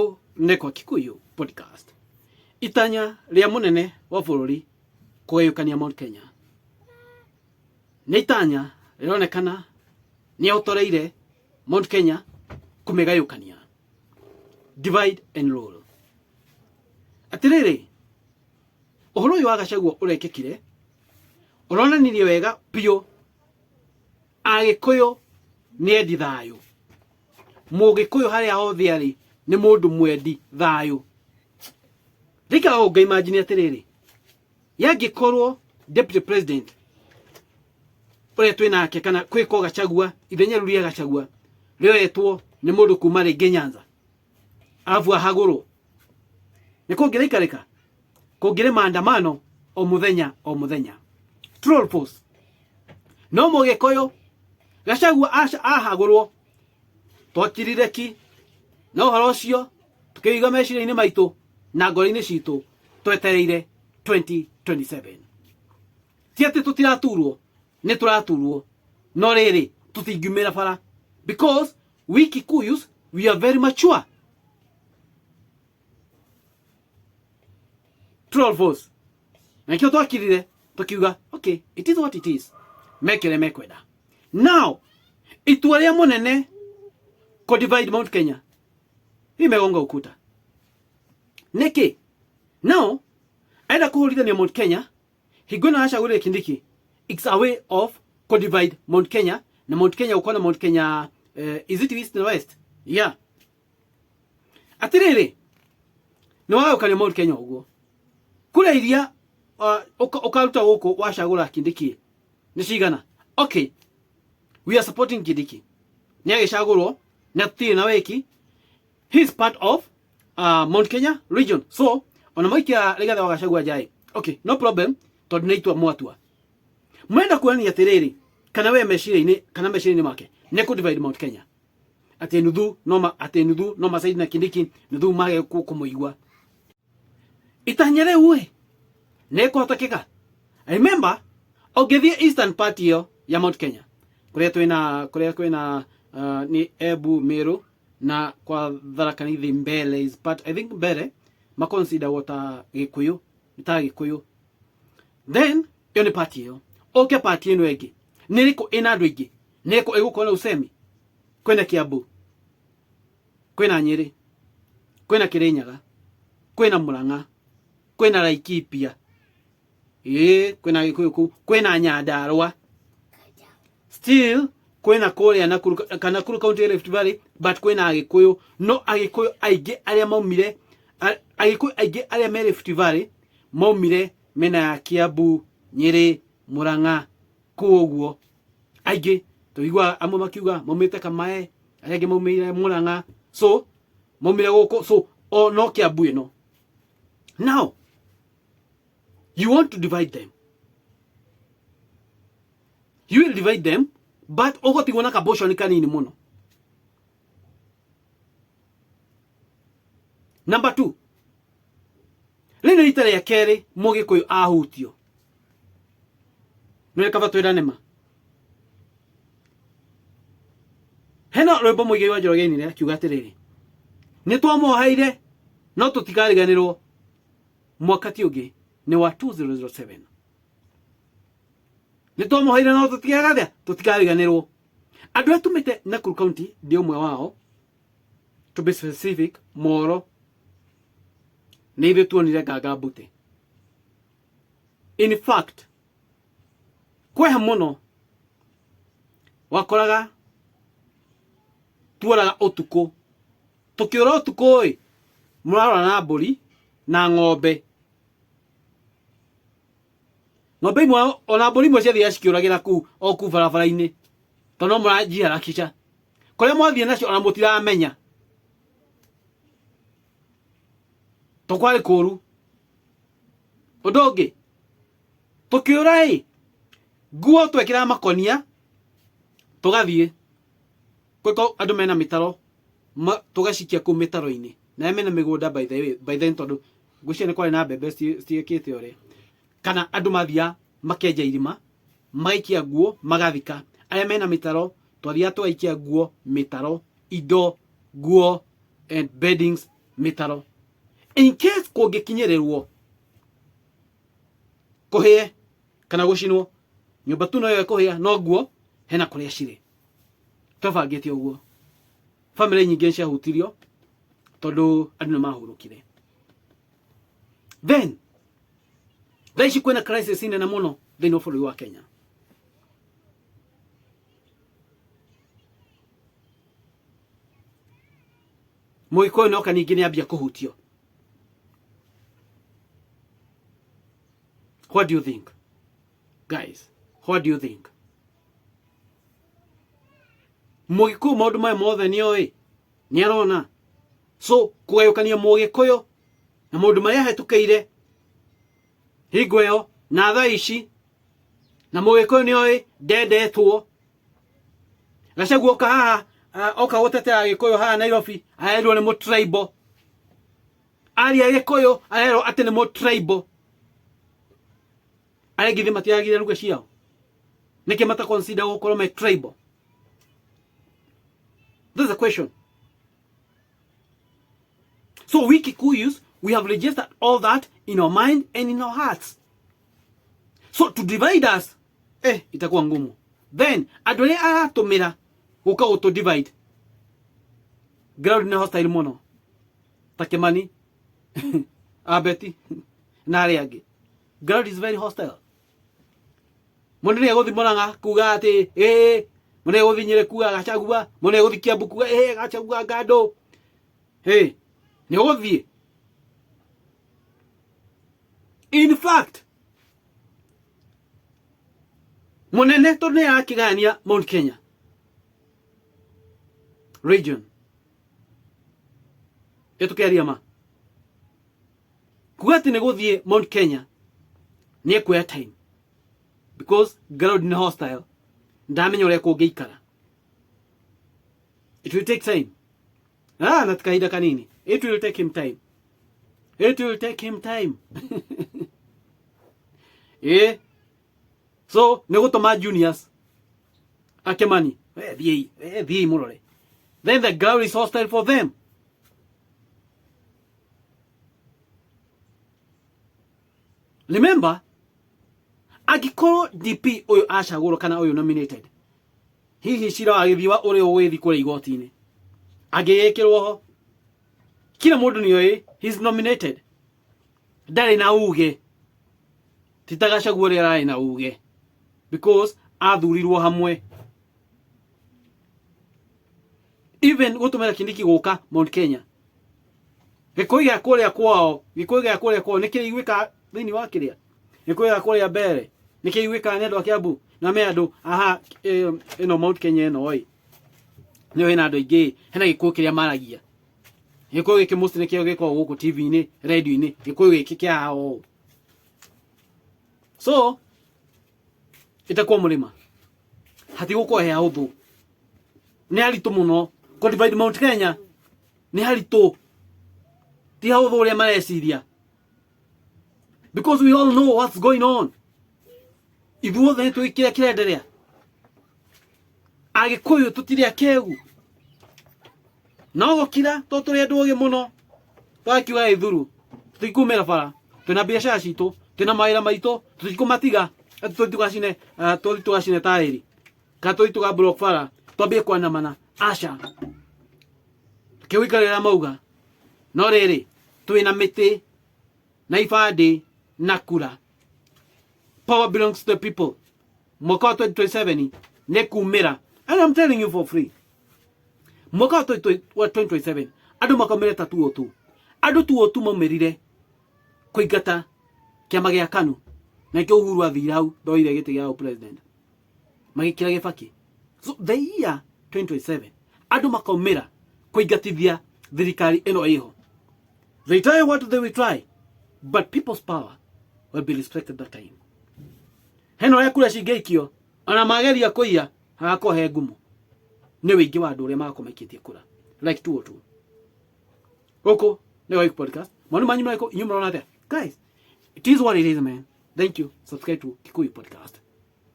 Guku neko Kikuyu podcast. Itanya ria munene wa bururi kugayukania Mount Kenya. Ni itanya rironekana ni autoreire Mount Kenya kumegayukania. Divide and rule. Atiriri uhoro uyu wa Gachagua urekekire uronanirie wega pio Agikuyu ni endi thayu. Mugikuyu haria hothe ari ni mundu mwendi thayu. Rika o imagine atiriri yangikorwo deputy president ore twinake kana kwiko Gachagua ithenya ruria Gachagua rioetwo ni mundu kuma ringi Nyanza avu ahaguru niko ngiraikarika kungire maandamano o muthenya troll post no Mugikuyu Gachagua ahagurwo twatirire ki no horo cio tukiiga meciria-ini maitu na ngoro-ini citu twetereire 2027 ti ati tutiraturwo ni turaturwo no riri tutingumira bara because we Kikuyus we are very mature. Troll voice na kio twakirire tukiuga okay it is what it is mekere mekwenda now itua ria munene ko divide Mount Kenya imegonga ukuta niki now aida kuhurithania Mount Kenya higona ashagure kindiki it's a way of ko divide Mount Kenya na Mount Kenya ukona Mount Kenya is it east and west yeah atiriri no wao kale Mount Kenya uguo kule iria ukaruta guku washagura kindiki ni cigana okay we are supporting Kindiki ni agicagurwo na tutie na weki he's part of Mount Kenya region so ona maikia Rigathi wa Gachagua jai okay no problem tondu ni itua mwatua mwenda kuani atiriri kana we meciria-ini make ne ku divide Mount Kenya ati nuthu no masaidi na Kindiki nuthu mage kumuigwa itanya riu ne kuhotekeka remember ogethie eastern part yo ya Mount Kenya kuria kwina ni Ebu Meru na kwa Tharaka Nithi mbele is part I think mbele ma consider water Gikuyu ita Gikuyu then yo ni part yo okay part ino egi niriko ina andu ingi niko egukona usemi kwena Kiambu kwena Nyeri kwena Kirinyaga kwena Murang'a kwena Laikipia kwena Gikuyu kwena Nyandarua still kwena Korea na Nakuru County Rift Valley but kwena Agikuyu no Agikuyu aige aria maumire Agikuyu aige aria me Rift Valley maumire mena ya Kiambu Nyeri Murang'a kuoguo aige tuigwa amwe makiuga maumite Kamae aria maumire Murang'a so maumire guko so o no Kiambu ino now you want to divide them. You will divide them, but ogotigona kabosho ni kanini muno. Number 2. Lino itare ya kere Mugikuyu ahutio. Nwe kava twira nema. Heno rwimbo muigi wa Njoroge ni akiuga atiriri. Ni twamohaire no tutikariganirwo mwaka ti ungi ni wa 2007. Nito mohaire no tutikariganirwo andu atumite Nakuru County ndi umwe wao to be specific Moro ni ithu tuonire Ngangambute in fact kweha muno wakoraga tuoraga utuku tukiora utuku murarora na mburi na ng'ombe ng'ombe imwe ona mburi imwe ciathia cikiuragira ku o ku barabara-ini tono muranjia rakicha kuria mwathie nacio ona mutiramenya tokwari kuru odongi tukiura guo twekira makonia tugathie kwiko andu mena mitaro tugacikia ku mitaro-ini na mena migunda by the tondu gucia ni kwari na mbembe ciekite ore kana andu mathia makenja irima magaikia guo magathika aya mena mitaro twathia twaikia guo mitaro indo guo and beddings mitaro in case kungikinyirerwo kuhie kana gucinwo nyumba tu no yo kuhia no guo hena kuria cire tofangite uguo family nyingi cia hutirio tondu andu mahurukire. Then thaici kwina crisis nene muno thiini wa bururi wa Kenya. Muiko no kaningi ni ambia kuhutio. What do you think? Guys, what do you think? Muiko maundu maya mothe ni oi ni arona. So kugayukania Mugikuyu na maundu maria hetukeire hingo iyo na thaa ici na Mugikuyu ni oi ndendetwo. Gacagua oka haha oka gutetera Gikuyu haha Nairobi aerwo ni mutribal. Aria Gikuyu aerwo ati ni mutribal. Aregithi matiagire ruga ciao niki mata consider gukorwo me tribal. That's a question. So we Kikuyus, we have registered all that in our mind and in our hearts. So to divide us, itakuwa ngumu. Then adole aratumira uka auto divide. Ground ni hostile muno. Takemani, Abeti, na ariangi. Ground is very hostile. Mundu ni aguthi Murang'a kuga ati mundu aguthi Nyeri kuga Gachagua, mundu aguthi Kiambu kuga Gachagua ngando. Ni aguthi. In fact, munene to ne akigania Mount Kenya region. Etukeria ma. Kuga ati ni guthie Mount Kenya ni ekuya time. Because ground ni hostile. Ndamenya uria kungiikara. It will take time. Na tukaida kanini. It will take him time. It will take him time. So, negutoma juniors. Akemani. Thie murore. Then the ground is hostile for them. Remember, agikoro DP oyo acaguro kana oyo nominated. Hihi cira agithiwa uri ugithi kure igoti-ini. Agiyekirwo ho. Kila mundu ni oi, he's nominated. Ndari na uge. Titagacagua ri arai na uge. Because athurirwo hamwe. Even gutumira Kindiki guka Mount Kenya. Gikuyu gia kuria kwao, nikiriguika thiini wa kiria. Gikuyu gia kuria mbere, nikiriguika ni andu a Kiambu na me andu ino Mount Kenya ino oi. Ni hena andu aingi, hena Gikuyu kiria maragia. Gikuyu giki musti nikio giko guku TV-ini, radio-ini, Gikuyu giki kiao. So, itakuwa mulima. Hati gukwo he huthu. Ni haritu muno ko divide Mount Kenya. Ni haritu. Ti huthu uria mareciria. Because we all know what's going on. Ithuothe ni twikire kirenderea. Agikuyu tutire akegu. No gukira to turi andu oge muno. Twakiuga ithuru. Tuikumira bara. Twina biacara citu, twina mawira maitu, tutikumatiga. Tugacine tairi. Tuga block bara. Twambie kwanamana. Aca. Kiwikarira mauga. No riri, twina miti na ibandi na kura. Power belongs to the people. Mwaka wa 2027 ni kumira. And I'm telling you for free. Mwaka wa 2027 andu makomere tatuo tu. Andu tuo tu mamerire kuigata kiama gia KANU na kio Uhuru athira hau ndoire giti gia president. Magikira Gibaki. So the year 2027 andu makomera kuigatithia thirikari ino iho. They try what they will try, but people's power will be respected that time. Heno ya kura cingeikio ana mageria kuiya hagakohe ngumu. Ni wingi wa andu uria magakomekitie kura like 202. Oko ni Wike podcast. Manu manyu no iko inyumra na there. Guys, it is what it is, man. Thank you. Subscribe to Kikuyu podcast.